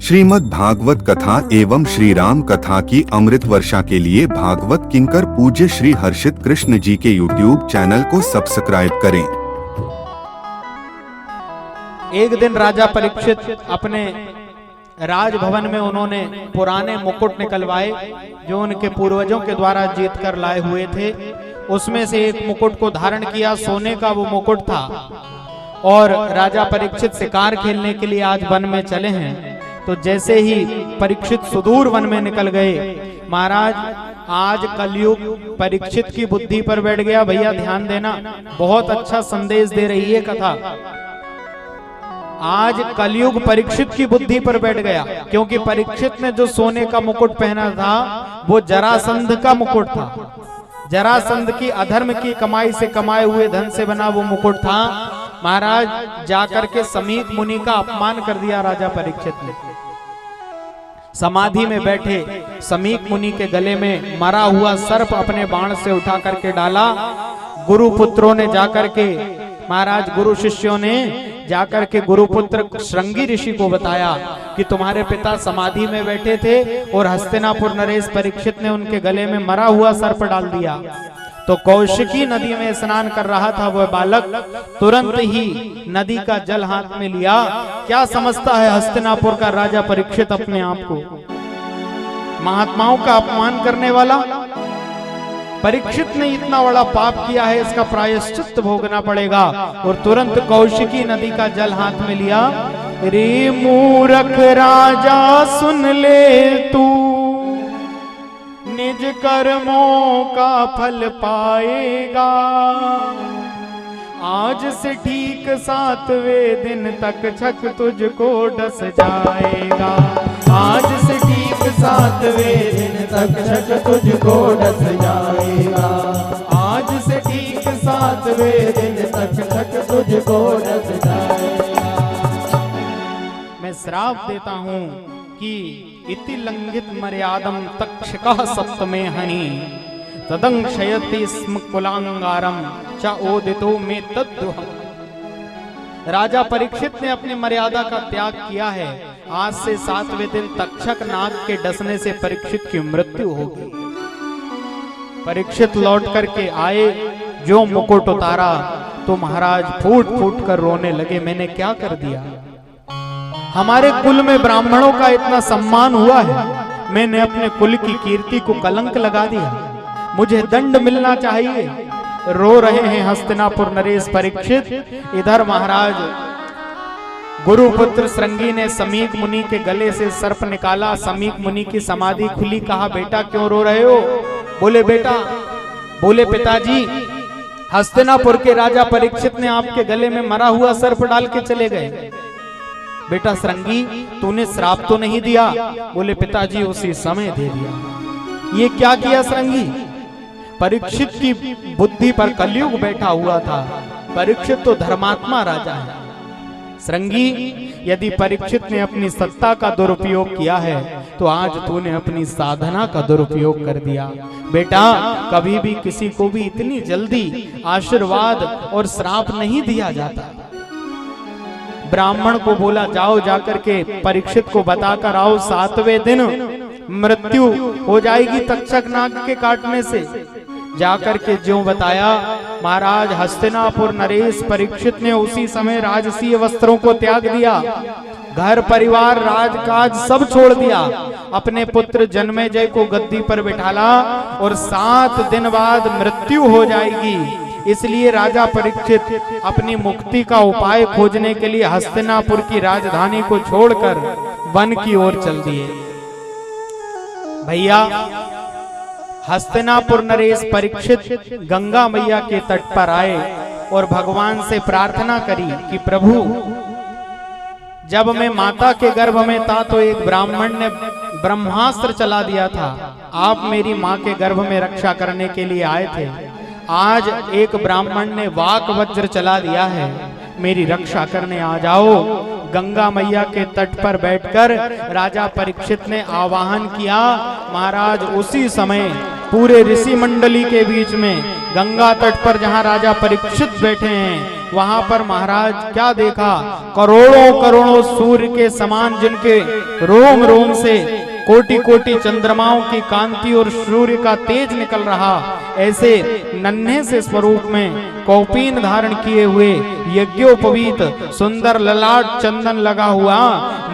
श्रीमद् भागवत कथा एवं श्री राम कथा की अमृत वर्षा के लिए भागवत किंकर पूज्य श्री हर्षित कृष्ण जी के YouTube चैनल को सब्सक्राइब करें। एक दिन राजा परीक्षित अपने राजभवन में उन्होंने पुराने मुकुट निकलवाए जो उनके पूर्वजों के द्वारा जीत कर लाए हुए थे। उसमें से एक मुकुट को धारण किया, सोने का वो मुकुट था। और राजा परीक्षित शिकार खेलने के लिए आज वन में चले हैं। तो जैसे ही परीक्षित सुदूर वन में निकल गए, महाराज आज कलयुग परीक्षित की बुद्धि पर बैठ गया। भैया ध्यान देना, बहुत अच्छा संदेश दे रही है कथा। आज कलयुग परीक्षित की बुद्धि पर बैठ गया, क्योंकि परीक्षित ने जो सोने का मुकुट पहना था वो जरासंध का मुकुट था। जरासंध की अधर्म की कमाई से कमाए हुए धन से बना वो मुकुट था। महाराज जाकर के समीक मुनि का अपमान कर दिया राजा परीक्षित ने। समाधि में बैठे समीक मुनि के गले में मरा हुआ सर्प अपने बाण से उठा करके डाला। गुरु पुत्रों ने जाकर के, महाराज गुरु शिष्यों ने जाकर के गुरुपुत्र श्रृंगी ऋषि को बताया कि तुम्हारे पिता समाधि में बैठे थे और हस्तिनापुर नरेश परीक्षित ने उनके गले में मरा हुआ सर्प डाल दिया। तो कौशिकी नदी में स्नान कर रहा था वह बालक, तुरंत ही नदी का जल हाथ में लिया। क्या समझता है हस्तिनापुर का राजा परीक्षित अपने आप को? महात्माओं का अपमान करने वाला परीक्षित ने इतना बड़ा पाप किया है, इसका प्रायश्चित भोगना पड़ेगा। और तुरंत कौशिकी नदी का जल हाथ में लिया। रे मूर्ख राजा सुन ले तू, निज कर्मों का फल पाएगा। आज से ठीक 7वें दिन तक छक तुझको डस जाएगा। आज से ठीक 7वें दिन तक छक तुझको डस जाएगा। आज से ठीक 7वें दिन तक छक तुझको डस जाएगा। मैं श्राप देता हूँ कि इति लंघित मर्यादम तक्षकः सप्तमे हनि तदंक्षयति स्म कुलांगारम च ओदितो में तद्दुहम्। राजा परीक्षित ने अपनी मर्यादा का त्याग किया है। आज से 7वें दिन तक्षक नाग के डसने से परीक्षित की मृत्यु होगी। परीक्षित लौट करके आए, जो मुकुट उतारा तो महाराज फूट फूट कर रोने लगे। मैंने क्या कर दिया? हमारे कुल में ब्राह्मणों का इतना सम्मान हुआ है, मैंने अपने कुल की कीर्ति को कलंक लगा दिया। मुझे दंड मिलना चाहिए। रो रहे हैं हस्तिनापुर नरेश परीक्षित। इधर महाराज गुरुपुत्र श्रृंगी ने समीक मुनि के गले से सर्प निकाला। समीक मुनि की समाधि खुली। कहा बेटा क्यों रो रहे हो? बोले बेटा, बोले पिताजी, हस्तिनापुर के राजा परीक्षित ने आपके गले में मरा हुआ सर्प डाल के चले गए। बेटा श्रृंगी, तूने श्राप तो नहीं दिया? बोले पिताजी उसी समय दे दिया। ये क्या किया श्रृंगी? परीक्षित की बुद्धि पर कलयुग बैठा हुआ था। परीक्षित तो धर्मात्मा राजा है। श्रृंगी, यदि परीक्षित ने अपनी सत्ता का दुरुपयोग किया है तो आज तूने अपनी साधना का दुरुपयोग कर दिया। बेटा, कभी भी किसी को भी इतनी जल्दी आशीर्वाद और श्राप नहीं दिया जाता। ब्राह्मण को बोला जाओ जाकर के परीक्षित को बताकर आओ 7वें दिन मृत्यु हो जाएगी तक्षक नाग के काटने से। जाकर के ज्यों बताया, महाराज हस्तिनापुर नरेश परीक्षित ने उसी समय राजसीय वस्त्रों को त्याग दिया, घर परिवार राजकाज सब छोड़ दिया, अपने पुत्र जन्मेजय को गद्दी पर बिठाला और 7 दिन बाद मृत्यु हो जाएगी। इसलिए राजा परीक्षित अपनी मुक्ति का उपाय खोजने के लिए हस्तिनापुर की राजधानी को छोड़कर वन की ओर चल दिए। भैया, हस्तिनापुर नरेश परीक्षित गंगा मैया के तट पर आए और भगवान से प्रार्थना करी कि प्रभु, जब मैं माता के गर्भ में था तो एक ब्राह्मण ने ब्रह्मास्त्र चला दिया था। आप मेरी माँ के गर्भ में रक्षा करने के लिए आए थे। आज एक ब्राह्मण ने वाक वज्र चला दिया है, मेरी रक्षा करने आ जाओ। गंगा मैया के तट पर बैठकर राजा परीक्षित ने आवाहन किया। महाराज उसी समय पूरे ऋषि मंडली के बीच में गंगा तट पर जहां राजा परीक्षित बैठे हैं, वहां पर महाराज क्या देखा, करोड़ों करोड़ों सूर्य के समान जिनके रोम रोम से कोटि कोटि चंद्रमाओं की कांति और सूर्य का तेज निकल रहा, ऐसे नन्हे से स्वरूप में कौपीन धारण किए हुए यज्ञोपवीत सुंदर ललाट चंदन लगा हुआ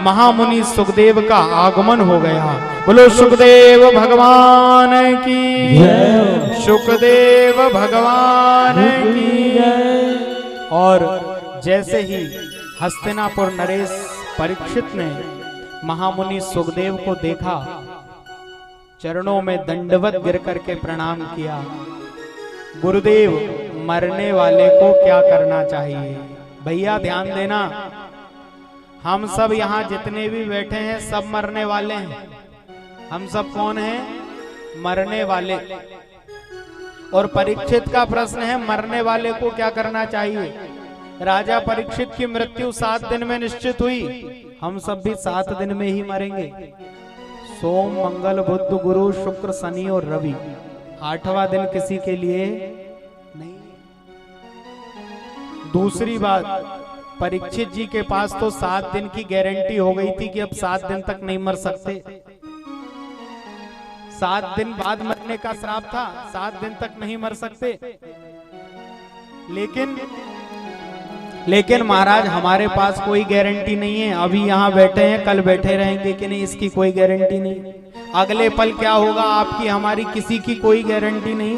महामुनि सुखदेव का आगमन हो गया। बोलो सुखदेव भगवान की जय, सुखदेव भगवान की जय। और जैसे ही हस्तिनापुर नरेश परीक्षित ने महामुनि सुखदेव को देखा, चरणों में दंडवत गिर करके प्रणाम किया। गुरुदेव, मरने वाले को क्या करना चाहिए? भैया ध्यान देना, हम सब यहाँ जितने भी बैठे हैं सब मरने वाले हैं। हम सब कौन हैं? मरने वाले। और परीक्षित का प्रश्न है, मरने वाले को क्या करना चाहिए? राजा परीक्षित की मृत्यु 7 दिन में निश्चित हुई, हम सब भी 7 दिन में ही मरेंगे। सोम मंगल बुध गुरु शुक्र शनि और रवि, 8वां दिन किसी के लिए नहीं। दूसरी बात, परीक्षित जी के पास तो 7 दिन की गारंटी हो गई थी कि अब 7 दिन तक नहीं मर सकते। 7 दिन बाद मरने का श्राप था, 7 दिन तक नहीं मर सकते। लेकिन महाराज हमारे पास कोई गारंटी नहीं है। अभी यहाँ बैठे हैं, कल बैठे रहेंगे कि नहीं, इसकी कोई गारंटी नहीं। अगले पल क्या होगा आपकी हमारी किसी की कोई गारंटी नहीं।